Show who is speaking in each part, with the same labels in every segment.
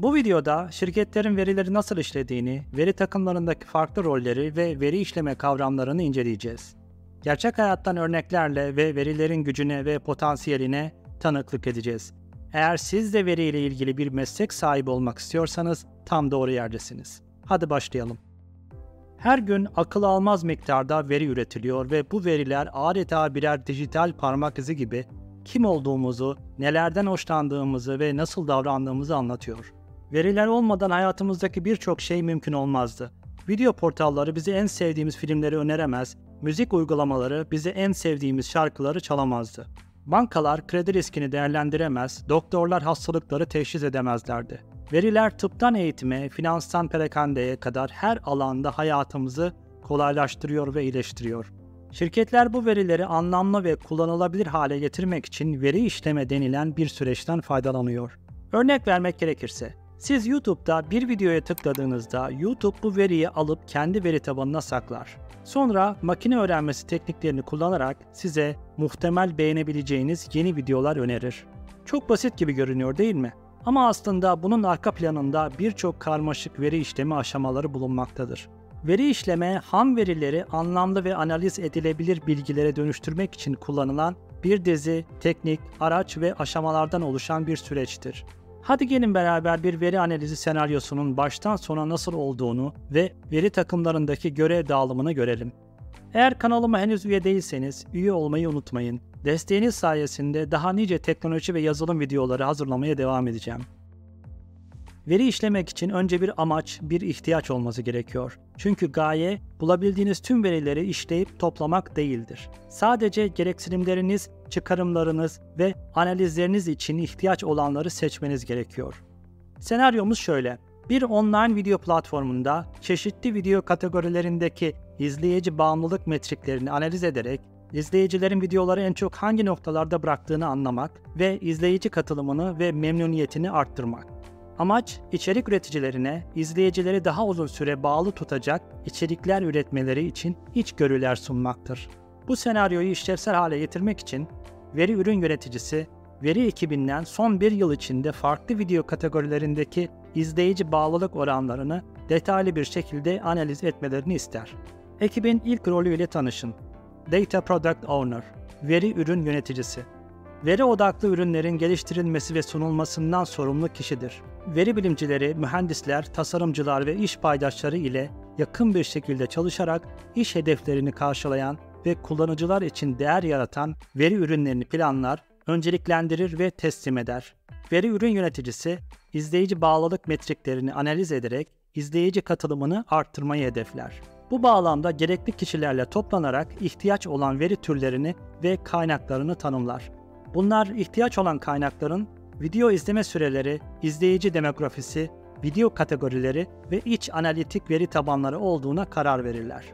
Speaker 1: Bu videoda şirketlerin verileri nasıl işlediğini, veri takımlarındaki farklı rolleri ve veri işleme kavramlarını inceleyeceğiz. Gerçek hayattan örneklerle ve verilerin gücüne ve potansiyeline tanıklık edeceğiz. Eğer siz de veriyle ilgili bir meslek sahibi olmak istiyorsanız tam doğru yerdesiniz. Hadi başlayalım. Her gün akıl almaz miktarda veri üretiliyor ve bu veriler adeta birer dijital parmak izi gibi kim olduğumuzu, nelerden hoşlandığımızı ve nasıl davrandığımızı anlatıyor. Veriler olmadan hayatımızdaki birçok şey mümkün olmazdı. Video portalları bize en sevdiğimiz filmleri öneremez, müzik uygulamaları bize en sevdiğimiz şarkıları çalamazdı. Bankalar kredi riskini değerlendiremez, doktorlar hastalıkları teşhis edemezlerdi. Veriler tıptan eğitime, finanstan perakendeye kadar her alanda hayatımızı kolaylaştırıyor ve iyileştiriyor. Şirketler bu verileri anlamlı ve kullanılabilir hale getirmek için veri işleme denilen bir süreçten faydalanıyor. Örnek vermek gerekirse, siz YouTube'da bir videoya tıkladığınızda YouTube bu veriyi alıp kendi veri tabanına saklar. Sonra makine öğrenmesi tekniklerini kullanarak size muhtemel beğenebileceğiniz yeni videolar önerir. Çok basit gibi görünüyor değil mi? Ama aslında bunun arka planında birçok karmaşık veri işlemi aşamaları bulunmaktadır. Veri işleme, ham verileri anlamlı ve analiz edilebilir bilgilere dönüştürmek için kullanılan bir dizi teknik, araç ve aşamalardan oluşan bir süreçtir. Hadi gelin beraber bir veri analizi senaryosunun baştan sona nasıl olduğunu ve veri takımlarındaki görev dağılımını görelim. Eğer kanalıma henüz üye değilseniz üye olmayı unutmayın. Desteğiniz sayesinde daha nice teknoloji ve yazılım videoları hazırlamaya devam edeceğim. Veri işlemek için önce bir amaç, bir ihtiyaç olması gerekiyor. Çünkü gaye, bulabildiğiniz tüm verileri işleyip toplamak değildir. Sadece gereksinimleriniz, çıkarımlarınız ve analizleriniz için ihtiyaç olanları seçmeniz gerekiyor. Senaryomuz şöyle. Bir online video platformunda çeşitli video kategorilerindeki izleyici bağımlılık metriklerini analiz ederek, izleyicilerin videoları en çok hangi noktalarda bıraktığını anlamak ve izleyici katılımını ve memnuniyetini arttırmak. Amaç, içerik üreticilerine, izleyicileri daha uzun süre bağlı tutacak içerikler üretmeleri için içgörüler sunmaktır. Bu senaryoyu işlevsel hale getirmek için veri ürün yöneticisi, veri ekibinden son bir yıl içinde farklı video kategorilerindeki izleyici bağlılık oranlarını detaylı bir şekilde analiz etmelerini ister. Ekibin ilk rolüyle tanışın. Data Product Owner, veri ürün yöneticisi. Veri odaklı ürünlerin geliştirilmesi ve sunulmasından sorumlu kişidir. Veri bilimcileri, mühendisler, tasarımcılar ve iş paydaşları ile yakın bir şekilde çalışarak iş hedeflerini karşılayan ve kullanıcılar için değer yaratan veri ürünlerini planlar, önceliklendirir ve teslim eder. Veri ürün yöneticisi, izleyici bağlılık metriklerini analiz ederek izleyici katılımını arttırmayı hedefler. Bu bağlamda gerekli kişilerle toplanarak ihtiyaç olan veri türlerini ve kaynaklarını tanımlar. Bunlar ihtiyaç olan kaynakların video izleme süreleri, izleyici demografisi, video kategorileri ve iç analitik veri tabanları olduğuna karar verirler.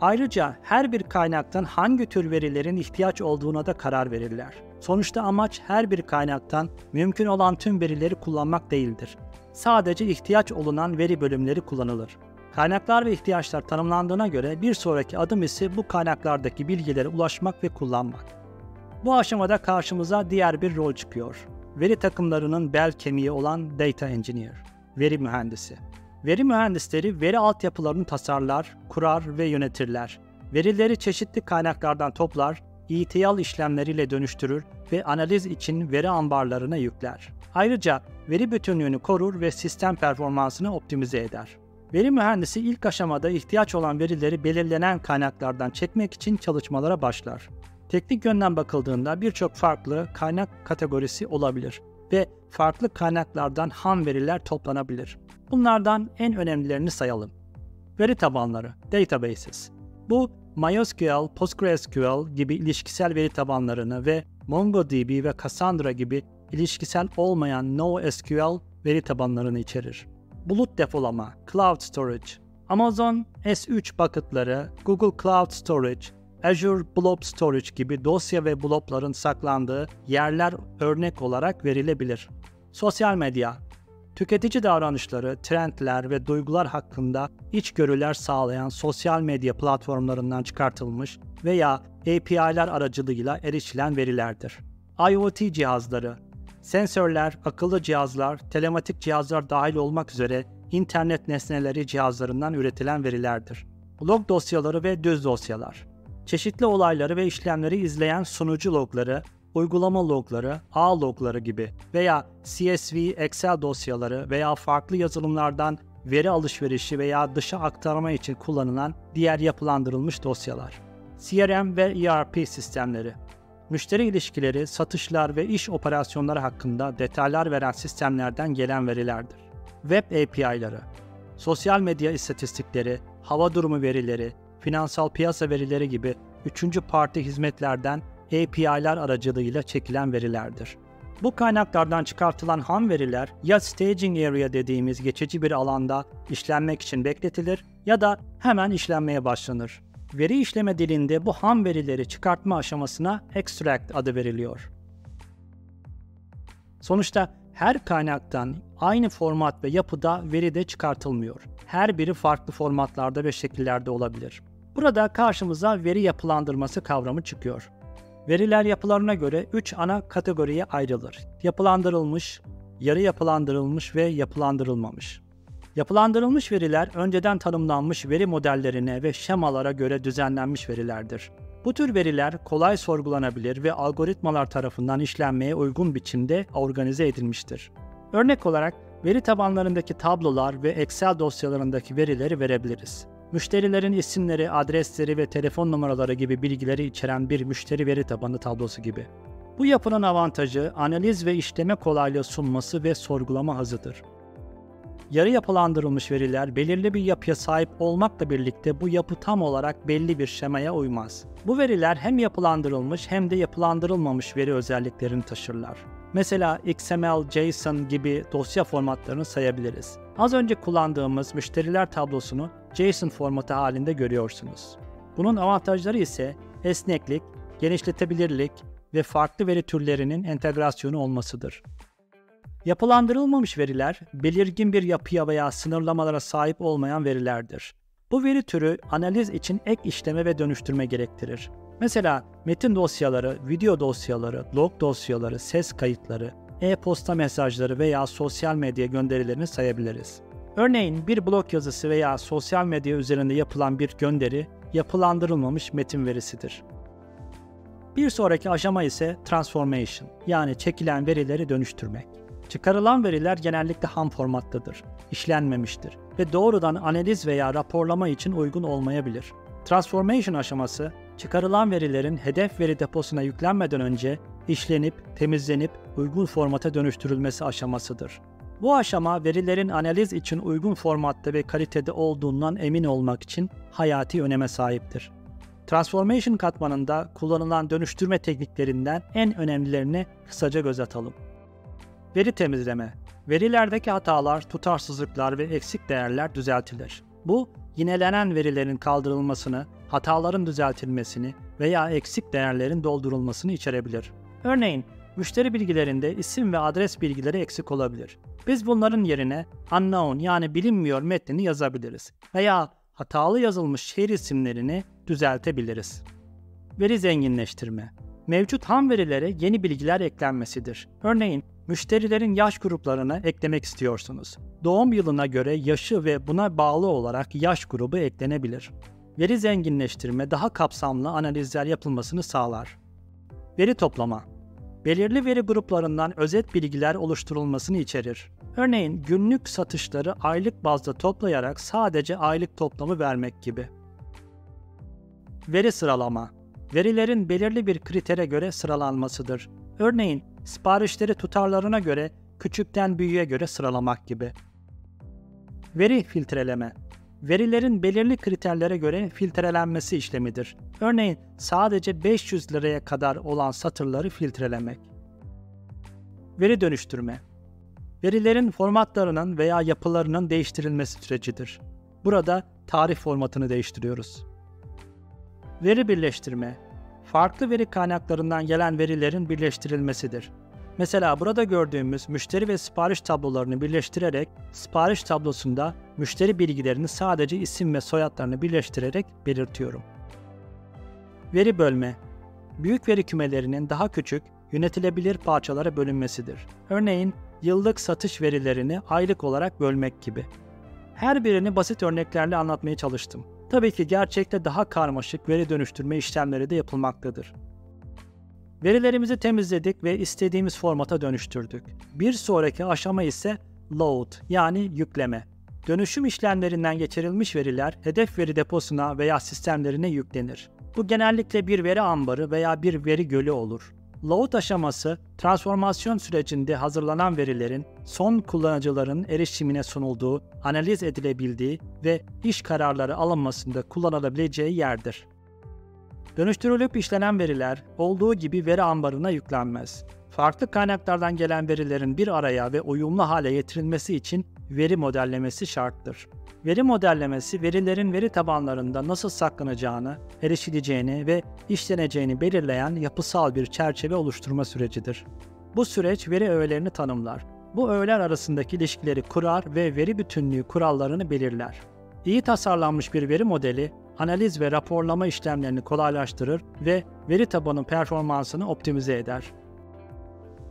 Speaker 1: Ayrıca her bir kaynaktan hangi tür verilerin ihtiyaç olduğuna da karar verirler. Sonuçta amaç her bir kaynaktan mümkün olan tüm verileri kullanmak değildir. Sadece ihtiyaç olunan veri bölümleri kullanılır. Kaynaklar ve ihtiyaçlar tanımlandığına göre bir sonraki adım ise bu kaynaklardaki bilgilere ulaşmak ve kullanmak. Bu aşamada karşımıza diğer bir rol çıkıyor. Veri takımlarının bel kemiği olan Data Engineer, veri mühendisi. Veri mühendisleri veri altyapılarını tasarlar, kurar ve yönetirler. Verileri çeşitli kaynaklardan toplar, ETL işlemleriyle dönüştürür ve analiz için veri ambarlarına yükler. Ayrıca veri bütünlüğünü korur ve sistem performansını optimize eder. Veri mühendisi ilk aşamada ihtiyaç olan verileri belirlenen kaynaklardan çekmek için çalışmalara başlar. Teknik yönden bakıldığında birçok farklı kaynak kategorisi olabilir ve farklı kaynaklardan ham veriler toplanabilir. Bunlardan en önemlilerini sayalım. Veri tabanları, databases. Bu MySQL, PostgreSQL gibi ilişkisel veri tabanlarını ve MongoDB ve Cassandra gibi ilişkisel olmayan NoSQL veri tabanlarını içerir. Bulut depolama, Cloud Storage. Amazon S3 bucketları, Google Cloud Storage, Azure Blob Storage gibi dosya ve blobların saklandığı yerler örnek olarak verilebilir. Sosyal medya, tüketici davranışları, trendler ve duygular hakkında içgörüler sağlayan sosyal medya platformlarından çıkartılmış veya API'ler aracılığıyla erişilen verilerdir. IoT cihazları, Sensörler, akıllı cihazlar, telematik cihazlar dahil olmak üzere internet nesneleri cihazlarından üretilen verilerdir. Log dosyaları ve düz dosyalar. Çeşitli olayları ve işlemleri izleyen sunucu logları, uygulama logları, ağ logları gibi veya CSV, Excel dosyaları veya farklı yazılımlardan veri alışverişi veya dışa aktarma için kullanılan diğer yapılandırılmış dosyalar. CRM ve ERP sistemleri. Müşteri ilişkileri, satışlar ve iş operasyonları hakkında detaylar veren sistemlerden gelen verilerdir. Web API'ları. Sosyal medya istatistikleri, hava durumu verileri, finansal piyasa verileri gibi üçüncü parti hizmetlerden API'lar aracılığıyla çekilen verilerdir. Bu kaynaklardan çıkartılan ham veriler ya staging area dediğimiz geçici bir alanda işlenmek için bekletilir ya da hemen işlenmeye başlanır. Veri işleme dilinde bu ham verileri çıkartma aşamasına extract adı veriliyor. Sonuçta her kaynaktan aynı format ve yapıda veri de çıkartılmıyor. Her biri farklı formatlarda ve şekillerde olabilir. Burada karşımıza veri yapılandırması kavramı çıkıyor. Veriler yapılarına göre 3 ana kategoriye ayrılır. Yapılandırılmış, yarı yapılandırılmış ve yapılandırılmamış. Yapılandırılmış veriler önceden tanımlanmış veri modellerine ve şemalara göre düzenlenmiş verilerdir. Bu tür veriler kolay sorgulanabilir ve algoritmalar tarafından işlenmeye uygun biçimde organize edilmiştir. Örnek olarak veri tabanlarındaki tablolar ve Excel dosyalarındaki verileri verebiliriz. Müşterilerin isimleri, adresleri ve telefon numaraları gibi bilgileri içeren bir müşteri veri tabanı tablosu gibi. Bu yapının avantajı analiz ve işleme kolaylığı sunması ve sorgulama hızıdır. Yarı yapılandırılmış veriler belirli bir yapıya sahip olmakla birlikte bu yapı tam olarak belli bir şemaya uymaz. Bu veriler hem yapılandırılmış hem de yapılandırılmamış veri özelliklerini taşırlar. Mesela XML, JSON gibi dosya formatlarını sayabiliriz. Az önce kullandığımız müşteriler tablosunu JSON formatı halinde görüyorsunuz. Bunun avantajları ise esneklik, genişletebilirlik ve farklı veri türlerinin entegrasyonu olmasıdır. Yapılandırılmamış veriler, belirgin bir yapıya veya sınırlamalara sahip olmayan verilerdir. Bu veri türü analiz için ek işleme ve dönüştürme gerektirir. Mesela metin dosyaları, video dosyaları, log dosyaları, ses kayıtları, e-posta mesajları veya sosyal medya gönderilerini sayabiliriz. Örneğin bir blog yazısı veya sosyal medya üzerinde yapılan bir gönderi, yapılandırılmamış metin verisidir. Bir sonraki aşama ise transformation, yani çekilen verileri dönüştürmek. Çıkarılan veriler genellikle ham formattadır, işlenmemiştir ve doğrudan analiz veya raporlama için uygun olmayabilir. Transformation aşaması, çıkarılan verilerin hedef veri deposuna yüklenmeden önce işlenip, temizlenip uygun formata dönüştürülmesi aşamasıdır. Bu aşama verilerin analiz için uygun formatta ve kalitede olduğundan emin olmak için hayati öneme sahiptir. Transformation katmanında kullanılan dönüştürme tekniklerinden en önemlilerine kısaca göz atalım. Veri temizleme. Verilerdeki hatalar, tutarsızlıklar ve eksik değerler düzeltilir. Bu, yinelenen verilerin kaldırılmasını, hataların düzeltilmesini veya eksik değerlerin doldurulmasını içerebilir. Örneğin, müşteri bilgilerinde isim ve adres bilgileri eksik olabilir. Biz bunların yerine unknown yani bilinmiyor metnini yazabiliriz veya hatalı yazılmış şehir isimlerini düzeltebiliriz. Veri zenginleştirme. Mevcut ham verilere yeni bilgiler eklenmesidir. Örneğin, müşterilerin yaş gruplarına eklemek istiyorsunuz. Doğum yılına göre yaşı ve buna bağlı olarak yaş grubu eklenebilir. Veri zenginleştirme daha kapsamlı analizler yapılmasını sağlar. Veri toplama. Belirli veri gruplarından özet bilgiler oluşturulmasını içerir. Örneğin günlük satışları aylık bazda toplayarak sadece aylık toplamı vermek gibi. Veri sıralama. Verilerin belirli bir kritere göre sıralanmasıdır. Örneğin siparişleri tutarlarına göre, küçükten büyüğe göre sıralamak gibi. Veri filtreleme. Verilerin belirli kriterlere göre filtrelenmesi işlemidir. Örneğin sadece 500 liraya kadar olan satırları filtrelemek. Veri dönüştürme. Verilerin formatlarının veya yapılarının değiştirilmesi sürecidir. Burada tarih formatını değiştiriyoruz. Veri birleştirme. Farklı veri kaynaklarından gelen verilerin birleştirilmesidir. Mesela burada gördüğümüz müşteri ve sipariş tablolarını birleştirerek, sipariş tablosunda müşteri bilgilerini sadece isim ve soyadlarını birleştirerek belirtiyorum. Veri bölme. Büyük veri kümelerinin daha küçük, yönetilebilir parçalara bölünmesidir. Örneğin yıllık satış verilerini aylık olarak bölmek gibi. Her birini basit örneklerle anlatmaya çalıştım. Tabii ki gerçekte daha karmaşık veri dönüştürme işlemleri de yapılmaktadır. Verilerimizi temizledik ve istediğimiz formata dönüştürdük. Bir sonraki aşama ise load yani yükleme. Dönüşüm işlemlerinden geçirilmiş veriler hedef veri deposuna veya sistemlerine yüklenir. Bu genellikle bir veri ambarı veya bir veri gölü olur. Load aşaması, transformasyon sürecinde hazırlanan verilerin son kullanıcıların erişimine sunulduğu, analiz edilebildiği ve iş kararları alınmasında kullanılabileceği yerdir. Dönüştürülüp işlenen veriler olduğu gibi veri ambarına yüklenmez. Farklı kaynaklardan gelen verilerin bir araya ve uyumlu hale getirilmesi için veri modellemesi şarttır. Veri modellemesi, verilerin veri tabanlarında nasıl saklanacağını, erişileceğini ve işleneceğini belirleyen yapısal bir çerçeve oluşturma sürecidir. Bu süreç veri öğelerini tanımlar. Bu öğeler arasındaki ilişkileri kurar ve veri bütünlüğü kurallarını belirler. İyi tasarlanmış bir veri modeli, analiz ve raporlama işlemlerini kolaylaştırır ve veri tabanı performansını optimize eder.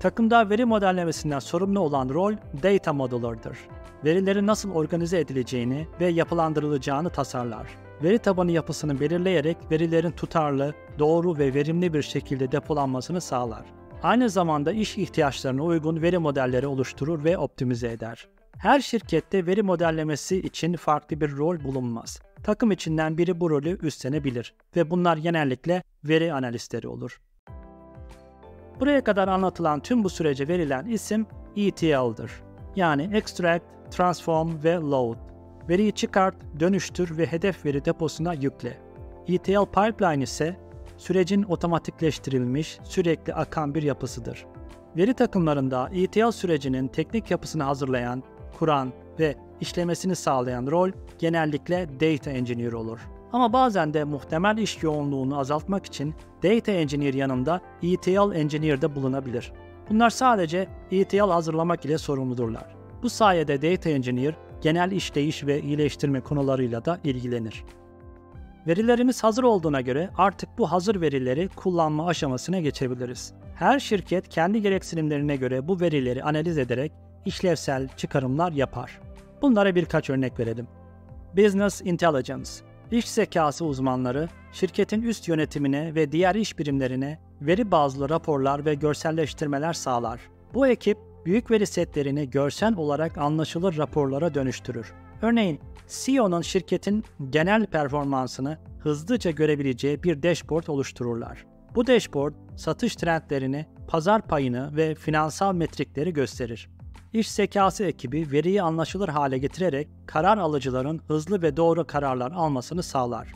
Speaker 1: Takımda veri modellemesinden sorumlu olan rol Data Modeler'dır. Verilerin nasıl organize edileceğini ve yapılandırılacağını tasarlar. Veri tabanı yapısını belirleyerek verilerin tutarlı, doğru ve verimli bir şekilde depolanmasını sağlar. Aynı zamanda iş ihtiyaçlarına uygun veri modelleri oluşturur ve optimize eder. Her şirkette veri modellemesi için farklı bir rol bulunmaz. Takım içinden biri bu rolü üstlenebilir ve bunlar genellikle veri analistleri olur. Buraya kadar anlatılan tüm bu sürece verilen isim ETL'dir. Yani Extract, Transform ve Load. Veriyi çıkart, dönüştür ve hedef veri deposuna yükle. ETL pipeline ise sürecin otomatikleştirilmiş, sürekli akan bir yapısıdır. Veri takımlarında ETL sürecinin teknik yapısını hazırlayan, kuran ve işlemesini sağlayan rol genellikle Data Engineer olur. Ama bazen de muhtemel iş yoğunluğunu azaltmak için Data Engineer yanında ETL Engineer de bulunabilir. Bunlar sadece ETL hazırlamak ile sorumludurlar. Bu sayede Data Engineer genel işleyiş ve iyileştirme konularıyla da ilgilenir. Verilerimiz hazır olduğuna göre artık bu hazır verileri kullanma aşamasına geçebiliriz. Her şirket kendi gereksinimlerine göre bu verileri analiz ederek işlevsel çıkarımlar yapar. Bunlara birkaç örnek verelim. Business Intelligence, iş zekası uzmanları, şirketin üst yönetimine ve diğer iş birimlerine veri bazlı raporlar ve görselleştirmeler sağlar. Bu ekip, büyük veri setlerini görsel olarak anlaşılır raporlara dönüştürür. Örneğin, CEO'nun şirketin genel performansını hızlıca görebileceği bir dashboard oluştururlar. Bu dashboard, satış trendlerini, pazar payını ve finansal metrikleri gösterir. İş zekası ekibi veriyi anlaşılır hale getirerek karar alıcıların hızlı ve doğru kararlar almasını sağlar.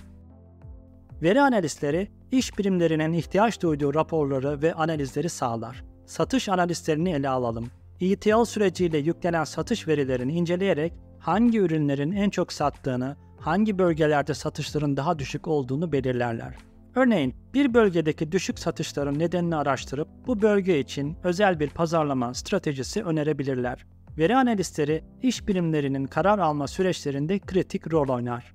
Speaker 1: Veri analistleri, iş birimlerinin ihtiyaç duyduğu raporları ve analizleri sağlar. Satış analistlerini ele alalım. ETL süreciyle yüklenen satış verilerini inceleyerek hangi ürünlerin en çok sattığını, hangi bölgelerde satışların daha düşük olduğunu belirlerler. Örneğin bir bölgedeki düşük satışların nedenini araştırıp bu bölge için özel bir pazarlama stratejisi önerebilirler. Veri analistleri iş birimlerinin karar alma süreçlerinde kritik rol oynar.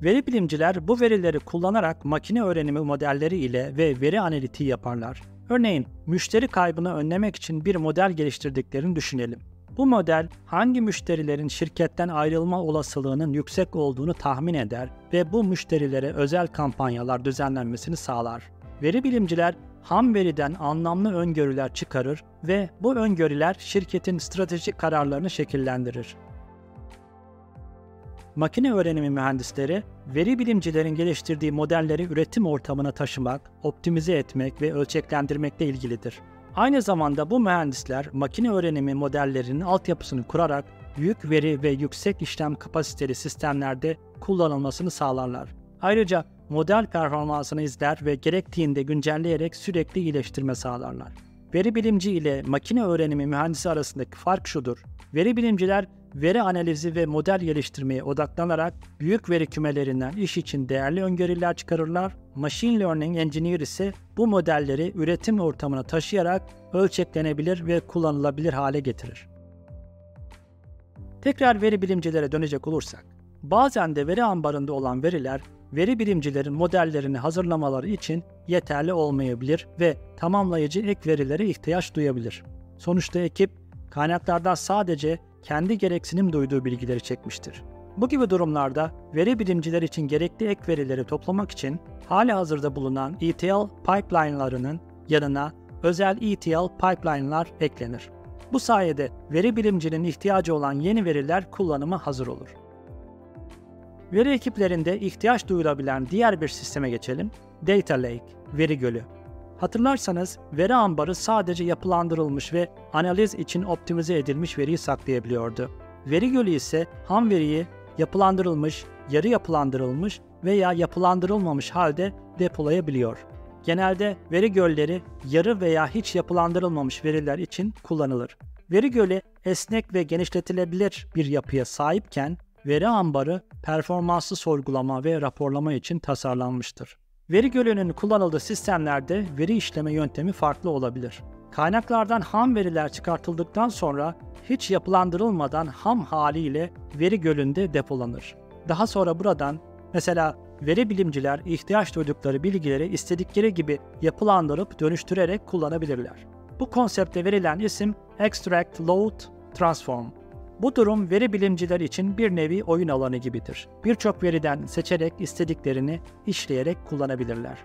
Speaker 1: Veri bilimciler bu verileri kullanarak makine öğrenimi modelleri ile ve veri analitiği yaparlar. Örneğin müşteri kaybını önlemek için bir model geliştirdiklerini düşünelim. Bu model hangi müşterilerin şirketten ayrılma olasılığının yüksek olduğunu tahmin eder ve bu müşterilere özel kampanyalar düzenlenmesini sağlar. Veri bilimciler ham veriden anlamlı öngörüler çıkarır ve bu öngörüler şirketin stratejik kararlarını şekillendirir. Makine öğrenimi mühendisleri, veri bilimcilerin geliştirdiği modelleri üretim ortamına taşımak, optimize etmek ve ölçeklendirmekle ilgilidir. Aynı zamanda bu mühendisler makine öğrenimi modellerinin altyapısını kurarak büyük veri ve yüksek işlem kapasiteli sistemlerde kullanılmasını sağlarlar. Ayrıca model performansını izler ve gerektiğinde güncelleyerek sürekli iyileştirme sağlarlar. Veri bilimci ile makine öğrenimi mühendisi arasındaki fark şudur. Veri bilimciler veri analizi ve model geliştirmeye odaklanarak büyük veri kümelerinden iş için değerli öngörüler çıkarırlar. Machine Learning Engineer ise bu modelleri üretim ortamına taşıyarak ölçeklenebilir ve kullanılabilir hale getirir. Tekrar veri bilimcilere dönecek olursak, bazen de veri ambarında olan veriler veri bilimcilerin modellerini hazırlamaları için yeterli olmayabilir ve tamamlayıcı ek verilere ihtiyaç duyabilir. Sonuçta ekip kaynaklardan sadece kendi gereksinim duyduğu bilgileri çekmiştir. Bu gibi durumlarda veri bilimciler için gerekli ek verileri toplamak için halihazırda bulunan ETL pipeline'larının yanına özel ETL pipeline'lar eklenir. Bu sayede veri bilimcinin ihtiyacı olan yeni veriler kullanıma hazır olur. Veri ekiplerinde ihtiyaç duyulabilen diğer bir sisteme geçelim. Data Lake, veri gölü. Hatırlarsanız veri ambarı sadece yapılandırılmış ve analiz için optimize edilmiş veriyi saklayabiliyordu. Veri gölü ise ham veriyi yapılandırılmış, yarı yapılandırılmış veya yapılandırılmamış halde depolayabiliyor. Genelde veri gölleri yarı veya hiç yapılandırılmamış veriler için kullanılır. Veri gölü esnek ve genişletilebilir bir yapıya sahipken veri ambarı performanslı sorgulama ve raporlama için tasarlanmıştır. Veri gölünün kullanıldığı sistemlerde veri işleme yöntemi farklı olabilir. Kaynaklardan ham veriler çıkartıldıktan sonra hiç yapılandırılmadan ham haliyle veri gölünde depolanır. Daha sonra buradan mesela veri bilimciler ihtiyaç duydukları bilgileri istedikleri gibi yapılandırıp dönüştürerek kullanabilirler. Bu konsepte verilen isim Extract, Load, Transform. Bu durum veri bilimciler için bir nevi oyun alanı gibidir. Birçok veriden seçerek istediklerini işleyerek kullanabilirler.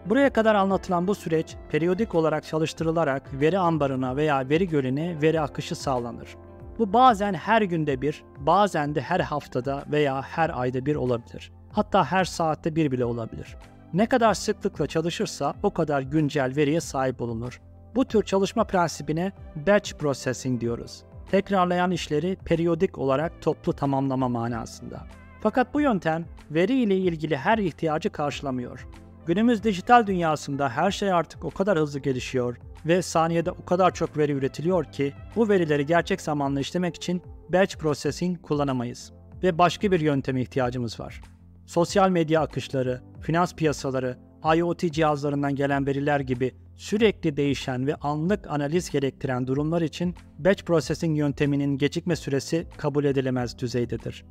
Speaker 1: Buraya kadar anlatılan bu süreç periyodik olarak çalıştırılarak veri ambarına veya veri gölüne veri akışı sağlanır. Bu bazen her günde bir, bazen de her haftada veya her ayda bir olabilir. Hatta her saatte bir bile olabilir. Ne kadar sıklıkla çalışırsa o kadar güncel veriye sahip olunur. Bu tür çalışma prensibine batch processing diyoruz. Tekrarlayan işleri periyodik olarak toplu tamamlama manasında. Fakat bu yöntem veri ile ilgili her ihtiyacı karşılamıyor. Günümüz dijital dünyasında her şey artık o kadar hızlı gelişiyor ve saniyede o kadar çok veri üretiliyor ki bu verileri gerçek zamanlı işlemek için batch processing kullanamayız. Ve başka bir yönteme ihtiyacımız var. Sosyal medya akışları, finans piyasaları, IoT cihazlarından gelen veriler gibi sürekli değişen ve anlık analiz gerektiren durumlar için batch processing yönteminin gecikme süresi kabul edilemez düzeydedir.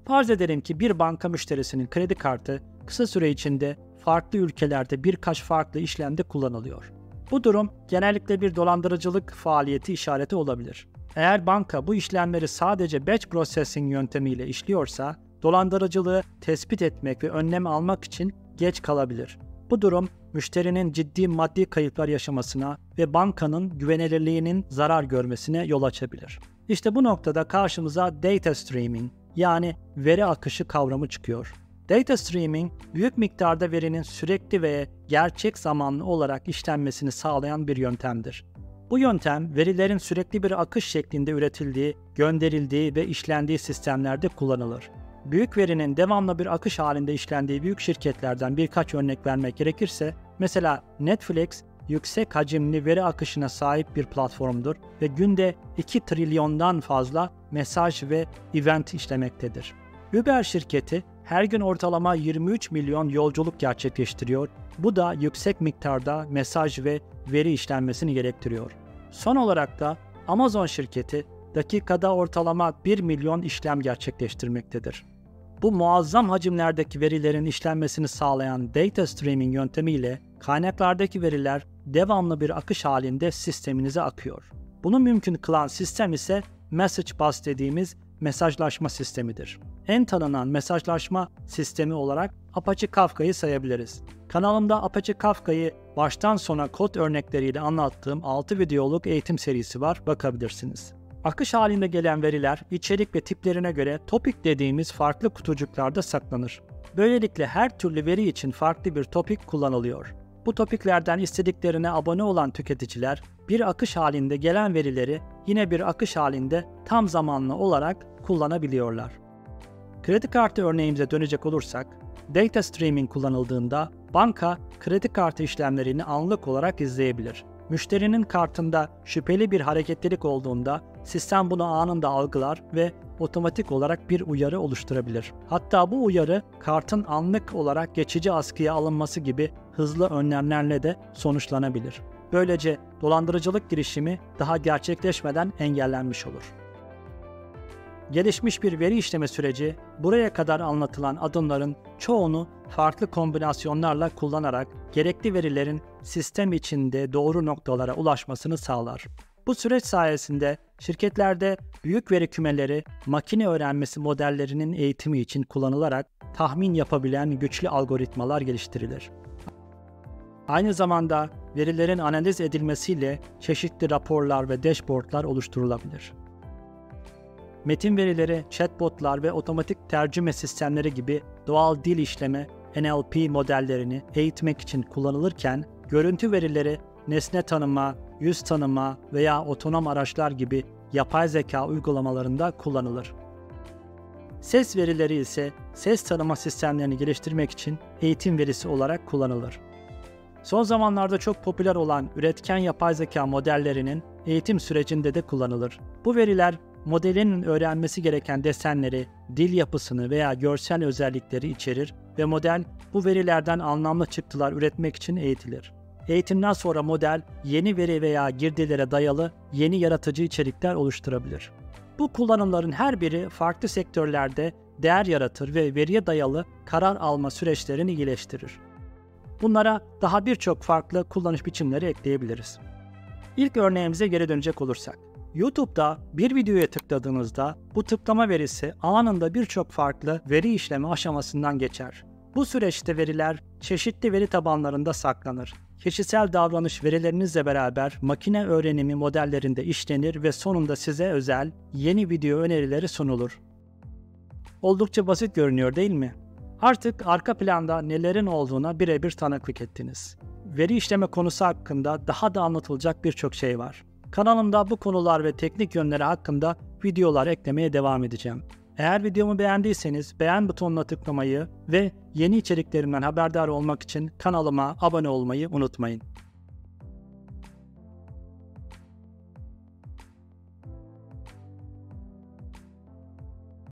Speaker 1: Farz edelim ki bir banka müşterisinin kredi kartı kısa süre içinde farklı ülkelerde birkaç farklı işlemde kullanılıyor. Bu durum genellikle bir dolandırıcılık faaliyeti işareti olabilir. Eğer banka bu işlemleri sadece batch processing yöntemiyle işliyorsa, dolandırıcılığı tespit etmek ve önlem almak için geç kalabilir. Bu durum müşterinin ciddi maddi kayıplar yaşamasına ve bankanın güvenilirliğinin zarar görmesine yol açabilir. İşte bu noktada karşımıza data streaming yani veri akışı kavramı çıkıyor. Data streaming, büyük miktarda verinin sürekli ve gerçek zamanlı olarak işlenmesini sağlayan bir yöntemdir. Bu yöntem, verilerin sürekli bir akış şeklinde üretildiği, gönderildiği ve işlendiği sistemlerde kullanılır. Büyük verinin devamlı bir akış halinde işlendiği büyük şirketlerden birkaç örnek vermek gerekirse, mesela Netflix, yüksek hacimli veri akışına sahip bir platformdur ve günde 2 trilyondan fazla mesaj ve event işlemektedir. Uber şirketi her gün ortalama 23 milyon yolculuk gerçekleştiriyor. Bu da yüksek miktarda mesaj ve veri işlenmesini gerektiriyor. Son olarak da Amazon şirketi dakikada ortalama 1 milyon işlem gerçekleştirmektedir. Bu muazzam hacimlerdeki verilerin işlenmesini sağlayan data streaming yöntemiyle kaynaklardaki veriler devamlı bir akış halinde sisteminize akıyor. Bunu mümkün kılan sistem ise message bus dediğimiz mesajlaşma sistemidir. En tanınan mesajlaşma sistemi olarak Apache Kafka'yı sayabiliriz. Kanalımda Apache Kafka'yı baştan sona kod örnekleriyle anlattığım 6 videoluk eğitim serisi var, bakabilirsiniz. Akış halinde gelen veriler içerik ve tiplerine göre topic dediğimiz farklı kutucuklarda saklanır. Böylelikle her türlü veri için farklı bir topic kullanılıyor. Bu topiklerden istediklerine abone olan tüketiciler bir akış halinde gelen verileri yine bir akış halinde tam zamanlı olarak kullanabiliyorlar. Kredi kartı örneğimize dönecek olursak, data streaming kullanıldığında banka kredi kartı işlemlerini anlık olarak izleyebilir. Müşterinin kartında şüpheli bir hareketlilik olduğunda sistem bunu anında algılar ve otomatik olarak bir uyarı oluşturabilir. Hatta bu uyarı kartın anlık olarak geçici askıya alınması gibi hızlı önlemlerle de sonuçlanabilir. Böylece dolandırıcılık girişimi daha gerçekleşmeden engellenmiş olur. Gelişmiş bir veri işleme süreci, buraya kadar anlatılan adımların çoğunu farklı kombinasyonlarla kullanarak gerekli verilerin sistem içinde doğru noktalara ulaşmasını sağlar. Bu süreç sayesinde şirketlerde büyük veri kümeleri makine öğrenmesi modellerinin eğitimi için kullanılarak tahmin yapabilen güçlü algoritmalar geliştirilir. Aynı zamanda verilerin analiz edilmesiyle çeşitli raporlar ve dashboardlar oluşturulabilir. Metin verileri, chatbotlar ve otomatik tercüme sistemleri gibi doğal dil işleme (NLP) modellerini eğitmek için kullanılırken, görüntü verileri nesne tanıma, yüz tanıma veya otonom araçlar gibi yapay zeka uygulamalarında kullanılır. Ses verileri ise ses tanıma sistemlerini geliştirmek için eğitim verisi olarak kullanılır. Son zamanlarda çok popüler olan üretken yapay zeka modellerinin eğitim sürecinde de kullanılır. Bu veriler, modelin öğrenmesi gereken desenleri, dil yapısını veya görsel özellikleri içerir ve model bu verilerden anlamlı çıktılar üretmek için eğitilir. Eğitimden sonra model yeni veri veya girdilere dayalı yeni yaratıcı içerikler oluşturabilir. Bu kullanımların her biri farklı sektörlerde değer yaratır ve veriye dayalı karar alma süreçlerini iyileştirir. Bunlara daha birçok farklı kullanış biçimleri ekleyebiliriz. İlk örneğimize geri dönecek olursak, YouTube'da bir videoya tıkladığınızda bu tıklama verisi anında birçok farklı veri işleme aşamasından geçer. Bu süreçte veriler çeşitli veri tabanlarında saklanır. Kişisel davranış verilerinizle beraber makine öğrenimi modellerinde işlenir ve sonunda size özel yeni video önerileri sunulur. Oldukça basit görünüyor değil mi? Artık arka planda nelerin olduğuna birebir tanıklık ettiniz. Veri işleme konusu hakkında daha da anlatılacak birçok şey var. Kanalımda bu konular ve teknik yönleri hakkında videolar eklemeye devam edeceğim. Eğer videomu beğendiyseniz beğen butonuna tıklamayı ve yeni içeriklerimden haberdar olmak için kanalıma abone olmayı unutmayın.